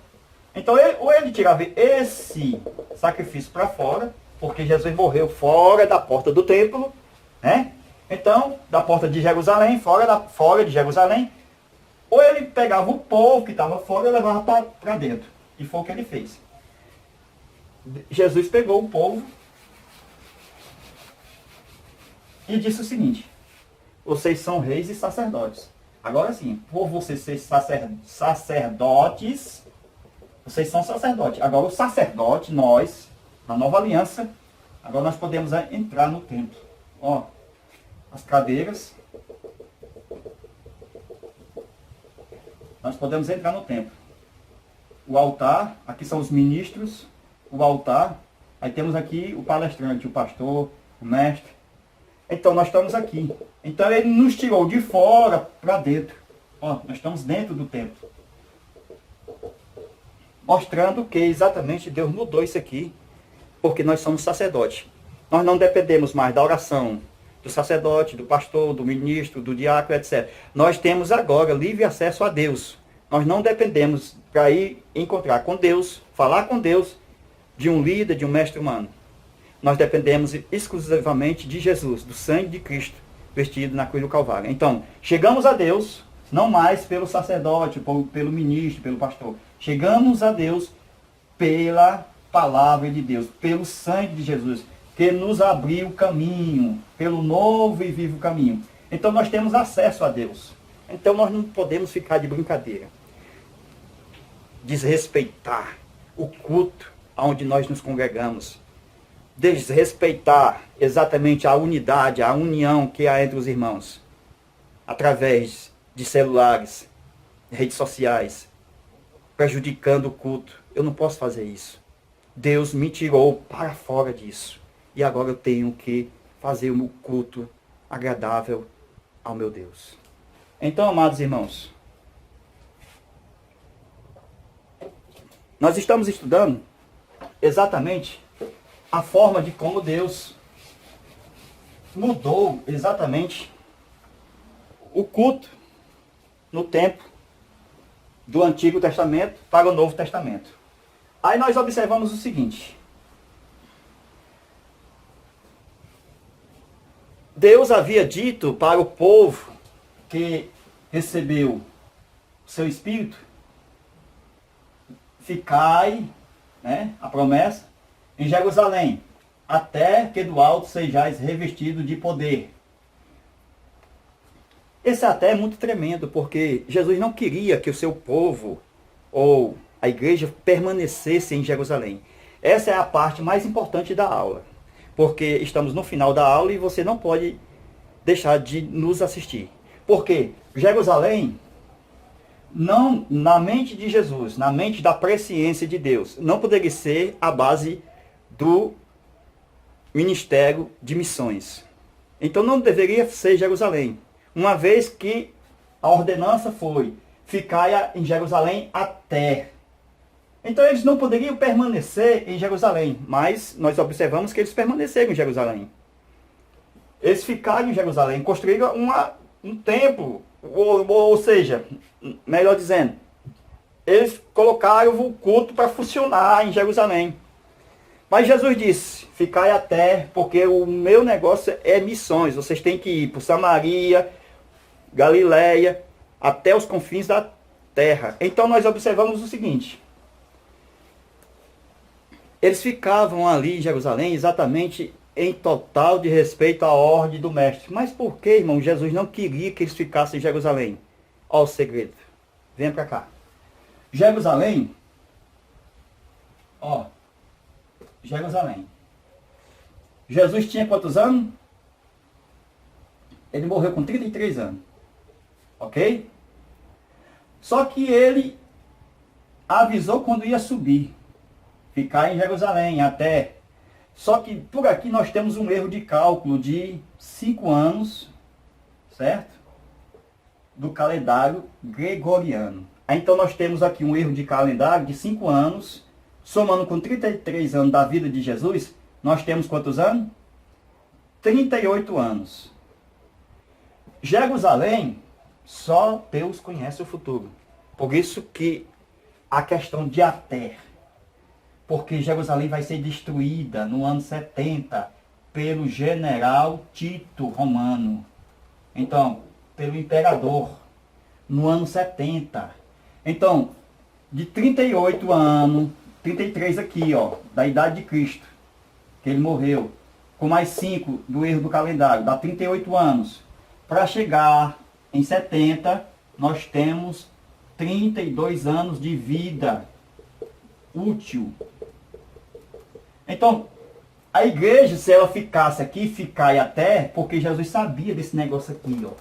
Então, ou ele tirava esse sacrifício para fora, porque Jesus morreu fora da porta do templo, né? Então, da porta de Jerusalém, fora de Jerusalém, ou ele pegava o povo que estava fora e levava para dentro. E foi o que ele fez. Jesus pegou o povo e disse o seguinte: vocês são reis e sacerdotes. Agora sim, por vocês serem sacerdotes, vocês são sacerdotes. Agora o sacerdote, nós, na nova aliança, agora nós podemos entrar no templo. Ó, as cadeiras. Nós podemos entrar no templo. O altar, aqui são os ministros, o altar. Aí temos aqui o palestrante, o pastor, o mestre. Então nós estamos aqui. Então ele nos tirou de fora para dentro. Ó, nós estamos dentro do templo. Mostrando que exatamente Deus mudou isso aqui, porque nós somos sacerdotes. Nós não dependemos mais da oração do sacerdote, do pastor, do ministro, do diácono, etc. Nós temos agora livre acesso a Deus. Nós não dependemos para ir encontrar com Deus, falar com Deus, de um líder, de um mestre humano. Nós dependemos exclusivamente de Jesus, do sangue de Cristo, vestido na cruz do Calvário. Então, chegamos a Deus, não mais pelo sacerdote, pelo ministro, pelo pastor. Chegamos a Deus pela palavra de Deus, pelo sangue de Jesus, que nos abriu o caminho, pelo novo e vivo caminho. Então nós temos acesso a Deus. Então nós não podemos ficar de brincadeira. desrespeitar o culto onde nós nos congregamos, desrespeitar exatamente a unidade, a união que há entre os irmãos, através de celulares, redes sociais, prejudicando o culto. Eu não posso fazer isso. Deus me tirou para fora disso. E agora eu tenho que fazer o meu culto agradável ao meu Deus. Então, amados irmãos, nós estamos estudando exatamente a forma de como Deus mudou exatamente o culto no tempo do Antigo Testamento para o Novo Testamento. Aí nós observamos o seguinte: Deus havia dito para o povo que recebeu o seu Espírito, ficai, né, a promessa, em Jerusalém, até que do alto sejais revestido de poder. Esse até é muito tremendo, porque Jesus não queria que o seu povo, ou a igreja, permanecesse em Jerusalém. Essa é a parte mais importante da aula, porque estamos no final da aula e você não pode deixar de nos assistir. Porque Jerusalém, não, na mente de Jesus, na mente da presciência de Deus, não poderia ser a base do ministério de missões. Então não deveria ser Jerusalém, uma vez que a ordenança foi: ficai em Jerusalém até. Então eles não poderiam permanecer em Jerusalém, mas nós observamos que eles permaneceram em Jerusalém. Eles ficaram em Jerusalém, construíram um templo, ou seja, melhor dizendo, eles colocaram o culto para funcionar em Jerusalém. Mas Jesus disse: ficai até, porque o meu negócio é missões. Vocês têm que ir por Samaria, Galileia, até os confins da terra. Então nós observamos o seguinte: eles ficavam ali em Jerusalém exatamente em total de respeito à ordem do mestre. Mas por que, irmão, Jesus não queria que eles ficassem em Jerusalém? Olha o segredo. Venha para cá. Jerusalém, ó, Jerusalém. Jesus tinha quantos anos? Ele morreu com 33 anos. Ok? Só que ele avisou quando ia subir. Ficar em Jerusalém até. Só que por aqui nós temos um erro de cálculo de 5 anos, certo? Do calendário gregoriano. Então nós temos aqui um erro de calendário de 5 anos, somando com 33 anos da vida de Jesus, nós temos quantos anos? 38 anos. Jerusalém, só Deus conhece o futuro. Por isso que a questão de até. Porque Jerusalém vai ser destruída no ano 70 pelo general Tito Romano. Então, pelo imperador, no ano 70. Então, de 38 anos, 33 aqui, ó, da idade de Cristo, que ele morreu, com mais 5 do erro do calendário, dá 38 anos. Para chegar em 70, nós temos 32 anos de vida útil. Então, a igreja, se ela ficasse aqui, ficar até, porque Jesus sabia desse negócio aqui, ó.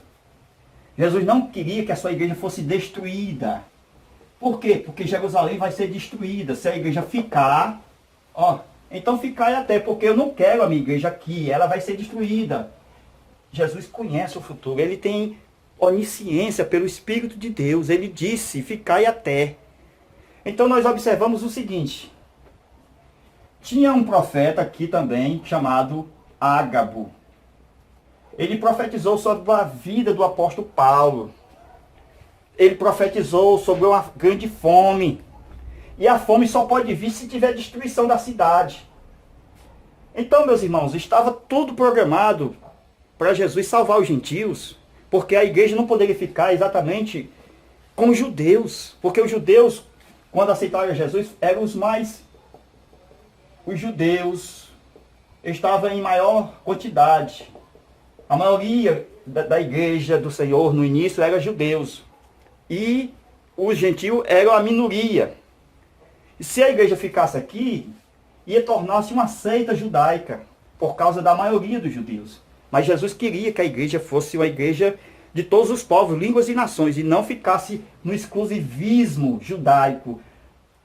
Jesus não queria que a sua igreja fosse destruída. Por quê? Porque Jerusalém vai ser destruída. Se a igreja ficar, ó, então ficar até, porque eu não quero a minha igreja aqui, ela vai ser destruída. Jesus conhece o futuro, ele tem onisciência pelo Espírito de Deus. Ele disse: ficai até. Então nós observamos o seguinte: tinha um profeta aqui também, chamado Ágabo. Ele profetizou sobre a vida do apóstolo Paulo. Ele profetizou sobre uma grande fome. E a fome só pode vir se tiver destruição da cidade. Então, meus irmãos, estava tudo programado para Jesus salvar os gentios, porque a igreja não poderia ficar exatamente com os judeus, porque os judeus, quando aceitaram Jesus, eram os judeus estavam em maior quantidade. A maioria da igreja do Senhor no início era judeus. E os gentios eram a minoria. E se a igreja ficasse aqui, ia tornar-se uma seita judaica, por causa da maioria dos judeus. Mas Jesus queria que a igreja fosse uma igreja de todos os povos, línguas e nações, e não ficasse no exclusivismo judaico.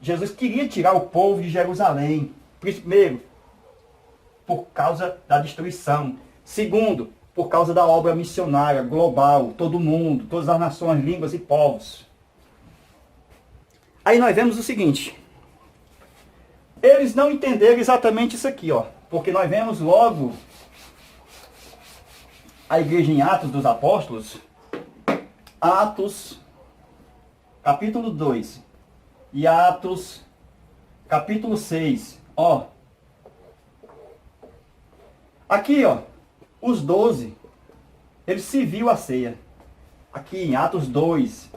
Jesus queria tirar o povo de Jerusalém. Primeiro, por causa da destruição. Segundo, por causa da obra missionária global, todo mundo, todas as nações, línguas e povos. Aí nós vemos o seguinte. Eles não entenderam exatamente isso aqui, ó. Porque nós vemos logo a igreja em Atos dos Apóstolos, Atos capítulo 2 e Atos capítulo 6, ó. Aqui, ó, os 12, eles serviam a ceia. Aqui em Atos 2,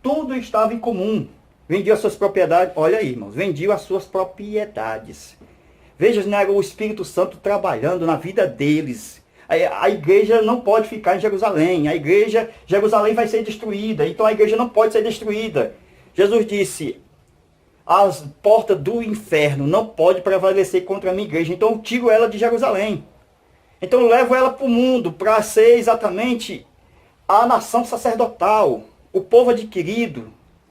tudo estava em comum. Vendiam as suas propriedades, olha aí, irmãos, vendiam as suas propriedades. Veja, não era o Espírito Santo trabalhando na vida deles. A igreja não pode ficar em Jerusalém. A igreja, Jerusalém vai ser destruída. Então a igreja não pode ser destruída. Jesus disse, as portas do inferno não podem prevalecer contra a minha igreja. Então eu tiro ela de Jerusalém. Então eu levo ela para o mundo, para ser exatamente a nação sacerdotal, o povo adquirido,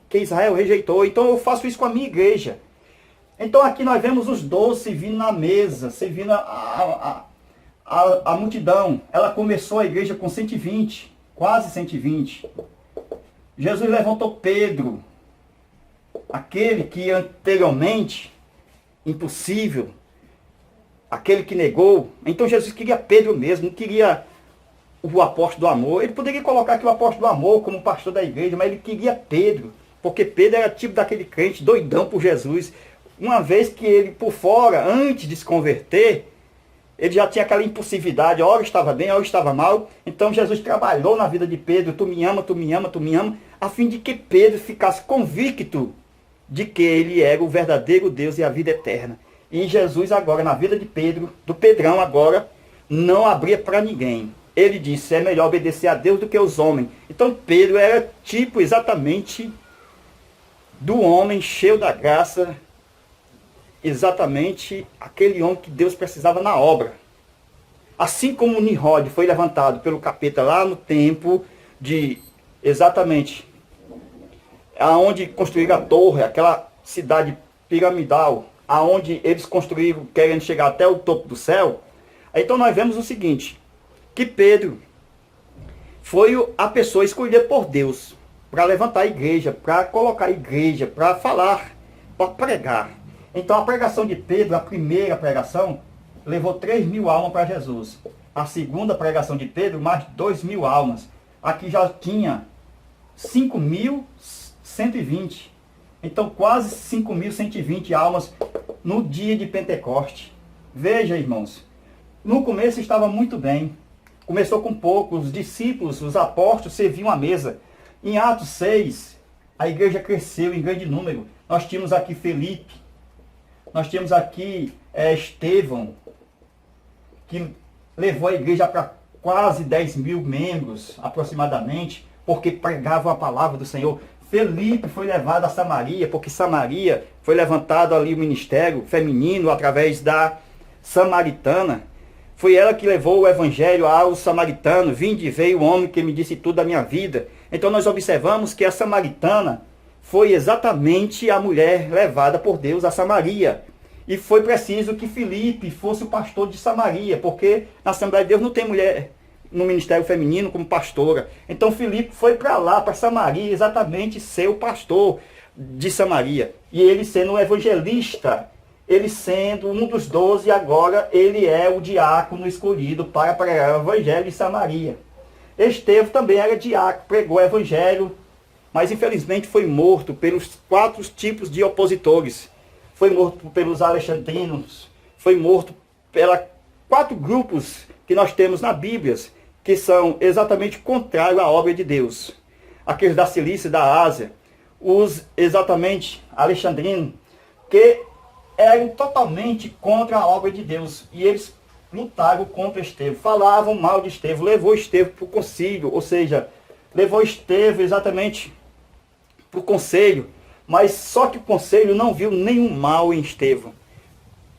que Israel rejeitou. Então eu faço isso com a minha igreja. Então aqui nós vemos os 12 servindo na mesa, servindo a multidão. Ela começou a igreja com 120, quase 120. Jesus levantou Pedro, aquele que anteriormente, impossível, aquele que negou. Então Jesus queria Pedro mesmo, não queria o apóstolo do amor. Ele poderia colocar aqui o apóstolo do amor como pastor da igreja, mas ele queria Pedro, porque Pedro era tipo daquele crente doidão por Jesus. Uma vez que ele, por fora, antes de se converter, ele já tinha aquela impulsividade, a hora estava bem, a hora estava mal. Então Jesus trabalhou na vida de Pedro, tu me ama, tu me ama, tu me ama, a fim de que Pedro ficasse convicto de que ele era o verdadeiro Deus e a vida eterna. E Jesus agora, na vida de Pedro, do Pedrão agora, não abria para ninguém. Ele disse, é melhor obedecer a Deus do que aos homens. Então Pedro era tipo exatamente do homem cheio da graça, exatamente aquele homem que Deus precisava na obra. Assim como Nimrod foi levantado pelo capeta lá no tempo de, exatamente, aonde construíram a torre, aquela cidade piramidal, aonde eles construíram querendo chegar até o topo do céu. Então nós vemos o seguinte, que Pedro foi a pessoa escolhida por Deus para levantar a igreja, para colocar a igreja, para falar, para pregar. Então a pregação de Pedro, a primeira pregação, levou 3.000 almas para Jesus. A segunda pregação de Pedro, mais 2.000 almas. Aqui já tinha 5.120. Então quase 5.120 almas no dia de Pentecoste. Veja, irmãos, no começo estava muito bem. Começou com poucos, os discípulos, os apóstolos serviam à mesa. Em Atos 6, a igreja cresceu em grande número. Nós tínhamos aqui Felipe, nós temos aqui Estevão, que levou a igreja para quase 10.000 membros, aproximadamente, porque pregavam a palavra do Senhor. Felipe foi levado a Samaria, porque Samaria foi levantado ali o ministério feminino através da samaritana. Foi ela que levou o evangelho aos samaritanos. Vinde, veio o homem que me disse tudo da minha vida. Então nós observamos que a samaritana foi exatamente a mulher levada por Deus a Samaria. E foi preciso que Filipe fosse o pastor de Samaria, porque na Assembleia de Deus não tem mulher no ministério feminino como pastora. Então Filipe foi para lá, para Samaria, exatamente ser o pastor de Samaria. E ele sendo um evangelista, ele sendo um dos 12, agora ele é o diácono escolhido para pregar o evangelho de Samaria. Estevão também era diácono, pregou o evangelho, mas infelizmente foi morto pelos 4 tipos de opositores. Foi morto pelos alexandrinos, foi morto pelos 4 grupos que nós temos na Bíblia, que são exatamente contrários à obra de Deus. Aqueles da Cilícia, da Ásia, os exatamente alexandrinos, que eram totalmente contra a obra de Deus. E eles lutaram contra Estevão, falavam mal de Estevão, levou Estevão para o concílio, ou seja, levou Estevão exatamente para o conselho, Mas só que o conselho não viu nenhum mal em Estevão.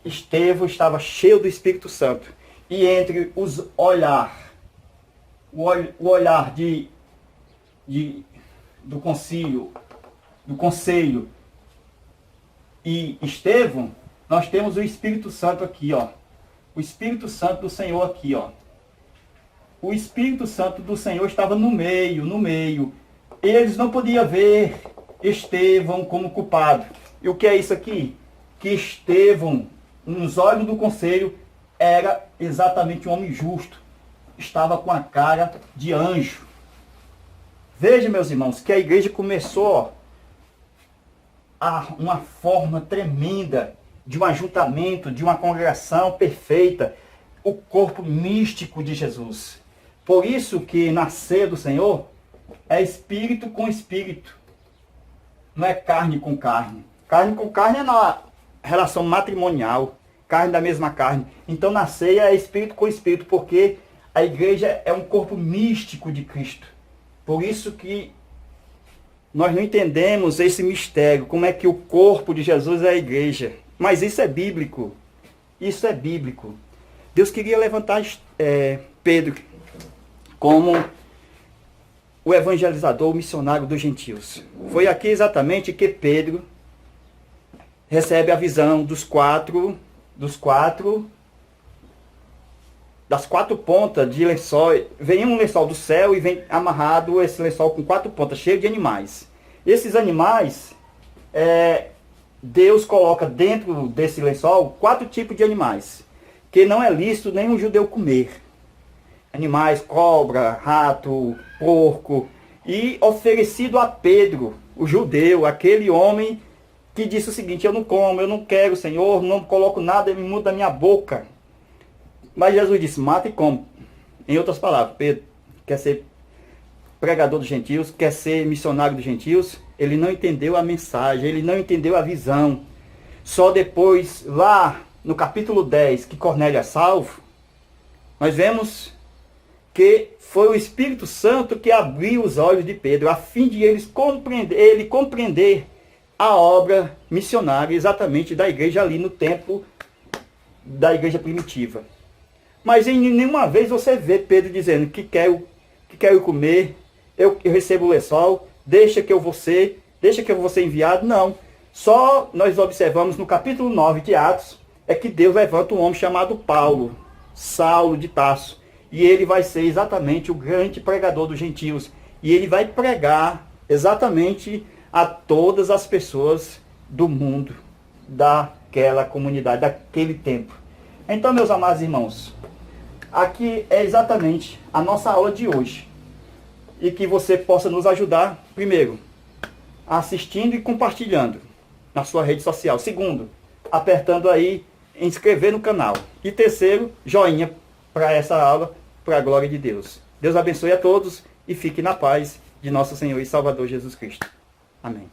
Estevão estava cheio do Espírito Santo. E entre o olhar do conselho e Estevão, nós temos o Espírito Santo aqui, ó. O Espírito Santo do Senhor aqui, ó. O Espírito Santo do Senhor estava no meio. Eles não podiam ver Estevão como culpado. E o que é isso aqui? Que Estevão, nos olhos do conselho, era exatamente um homem justo. Estava com a cara de anjo. Veja, meus irmãos, que a igreja começou uma forma tremenda de um ajuntamento, de uma congregação perfeita, o corpo místico de Jesus. Por isso que nascer do Senhor é espírito com espírito, não é carne com carne. Carne com carne é na relação matrimonial, carne da mesma carne. Então nascer é espírito com espírito, porque a igreja é um corpo místico de Cristo. Por isso que nós não entendemos esse mistério, como é que o corpo de Jesus é a igreja. Mas isso é bíblico. Isso é bíblico. Deus queria levantar Pedro como o evangelizador, o missionário dos gentios. Foi aqui exatamente que Pedro recebe a visão das quatro pontas de lençol. Vem um lençol do céu e vem amarrado esse lençol com 4 pontas, cheio de animais. Esses animais, Deus coloca dentro desse lençol 4 tipos de animais, que não é lícito nem um judeu comer. Animais, cobra, rato, porco. E oferecido a Pedro, o judeu, aquele homem que disse o seguinte: eu não como, eu não quero, Senhor, não coloco nada em mundo da minha boca. Mas Jesus disse: mata e come. Em outras palavras, Pedro quer ser pregador dos gentios, quer ser missionário dos gentios. Ele não entendeu a mensagem, ele não entendeu a visão. Só depois, lá no capítulo 10, que Cornélio é salvo, nós vemos que foi o Espírito Santo que abriu os olhos de Pedro, a fim de ele compreender a obra missionária exatamente da igreja ali no tempo da igreja primitiva. Mas em nenhuma vez você vê Pedro dizendo que quero comer, eu recebo o lençol, deixa que eu vou ser enviado. Não. Só nós observamos no capítulo 9 de Atos, é que Deus levanta um homem chamado Paulo, Saulo de Tarso. E ele vai ser exatamente o grande pregador dos gentios. E ele vai pregar exatamente a todas as pessoas do mundo, daquela comunidade, daquele tempo. Então, meus amados irmãos, aqui é exatamente a nossa aula de hoje. E que você possa nos ajudar, primeiro, assistindo e compartilhando na sua rede social. Segundo, apertando aí inscrever no canal. E terceiro, joinha para essa aula, para a glória de Deus. Deus abençoe a todos e fique na paz de nosso Senhor e Salvador Jesus Cristo. Amém.